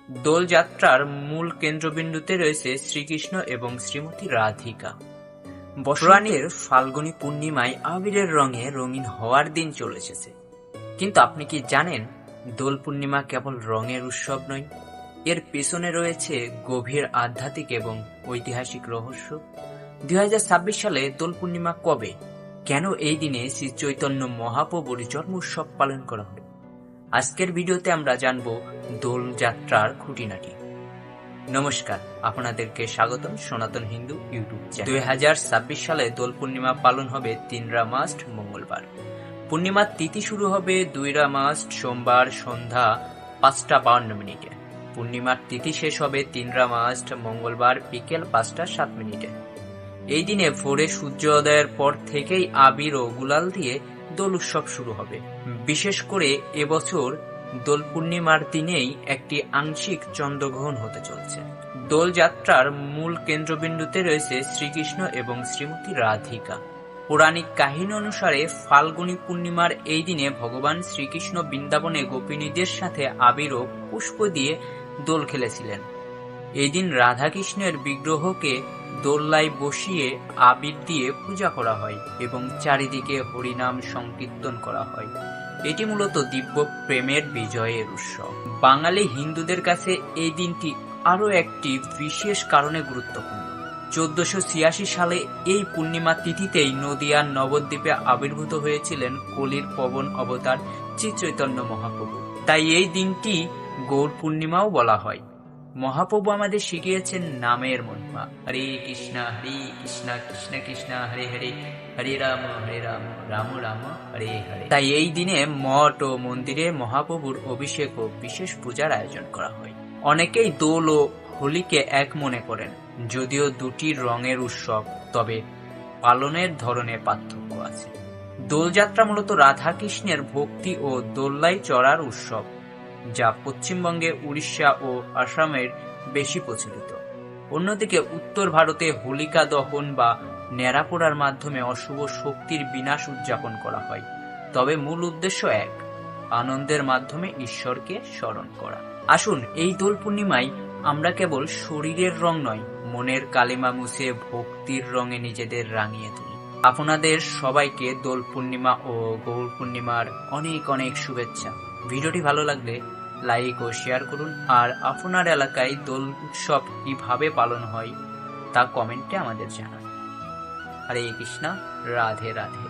দোলযাত্রার মূল কেন্দ্রবিন্দুতে রয়েছে শ্রীকৃষ্ণ এবং শ্রীমতী রাধিকা। বসন্তের ফাল্গুনী পূর্ণিমায় আবিরের রঙে রঙিন হওয়ার দিন চলে এসেছে। কিন্তু আপনি কি জানেন, দোল পূর্ণিমা কেবল রঙের উৎসব নয়, এর পেছনে রয়েছে গভীর আধ্যাত্মিক এবং ঐতিহাসিক রহস্য। 2026 সালে দোল পূর্ণিমা কবে, কেন এই দিনে শ্রী চৈতন্য মহাপ্রভুর জন্ম উৎসব পালন করা হয়? আজকের ভিডিওতে আমরা জানব দোল যাত্রার খুঁটিনাটি। নমস্কার, আপনাদেরকে স্বাগতম সনাতন হিন্দু ইউটিউব চ্যানেল। 2026 সালে দোল পূর্ণিমা পালন হবে 3 মার্চ মঙ্গলবার। পূর্ণিমার তিথি শুরু হবে 2 মার্চ সোমবার সন্ধ্যা 5:52। পূর্ণিমার তিথি শেষ হবে 3 মার্চ মঙ্গলবার বিকেল 5:07। এই দিনে ভোরে সূর্যোদয়ের পর থেকেই আবির ও গুলাল দিয়ে দোল উৎসব শুরু হবে। বিশেষ করে এবছর দোল পূর্ণিমার দিনেই একটি আংশিক চন্দ্রগ্রহণ হতে চলছে। দোল যাত্রার মূল কেন্দ্রবিন্দুতে রয়েছে শ্রীকৃষ্ণ এবং শ্রীমতী রাধিকা। পৌরাণিক কাহিনী অনুসারে ফাল্গুনী পূর্ণিমার এই দিনে ভগবান শ্রীকৃষ্ণ বৃন্দাবনে গোপিনীদের সাথে আবির ও পুষ্প দিয়ে দোল খেলেছিলেন। এই দিন রাধাকৃষ্ণের বিগ্রহকে দোল্লায় বসিয়ে আবির দিয়ে পূজা করা হয় এবং চারিদিকে হরিনাম সংকীর্তন করা হয়। এটি মূলত দিব্য প্রেমের বিজয়ের উৎসব। বাঙালি হিন্দুদের কাছে এই দিনটি আরও একটি বিশেষ কারণে গুরুত্বপূর্ণ। 1486 সালে এই পূর্ণিমা তিথিতেই নদিয়ার নবদ্বীপে আবির্ভূত হয়েছিলেন কলির পবন অবতার শ্রী চৈতন্য মহাপ্রভু। তাই এই দিনটি গৌর পূর্ণিমাও বলা হয়। মহাপ্রভু আমাদের শিখিয়েছেন নামের মহিমা। হরে কৃষ্ণ কৃষ্ণ কৃষ্ণ হরে হরে, হরে রাম রাম রাম হরে হরে। তাই এই দিনে মঠ ও মন্দিরে মহাপ্রভুর অভিষেক ও বিশেষ পূজার আয়োজন করা হয়। অনেকেই দোল ও হোলিকে এক মনে করেন। যদিও দুটি রঙের উৎসব, তবে পালনের ধরনে পার্থক্য আছে। দোলযাত্রা মূলত রাধাকৃষ্ণের ভক্তি ও দোল্লায় চড়ার উৎসব, যা পশ্চিমবঙ্গে, উড়িষ্যা ও আসামের বেশি প্রচলিত। অন্যদিকে উত্তর ভারতে হোলিকা দহন বা ন্যাড়া পোড়ার মাধ্যমে অশুভ শক্তির বিনাশ উদযাপন করা হয়। তবে মূল উদ্দেশ্য এক, আনন্দের মাধ্যমে ঈশ্বরকে স্মরণ করা। আসুন এই দোল পূর্ণিমায় আমরা কেবল শরীরের রং নয়, মনের কালিমা মুছে ভক্তির রঙে নিজেদের রাঙিয়ে তুলি। আপনাদের সবাইকে দোল পূর্ণিমা ও গৌর পূর্ণিমার অনেক অনেক শুভেচ্ছা। ভিডিওটি ভালো লাগলে লাইক ও শেয়ার করুন, আর আপনার এলাকায় দোল উৎসব কিভাবে পালন হয় তা কমেন্টে আমাদের জানান। হরে কৃষ্ণ, রাধে রাধে।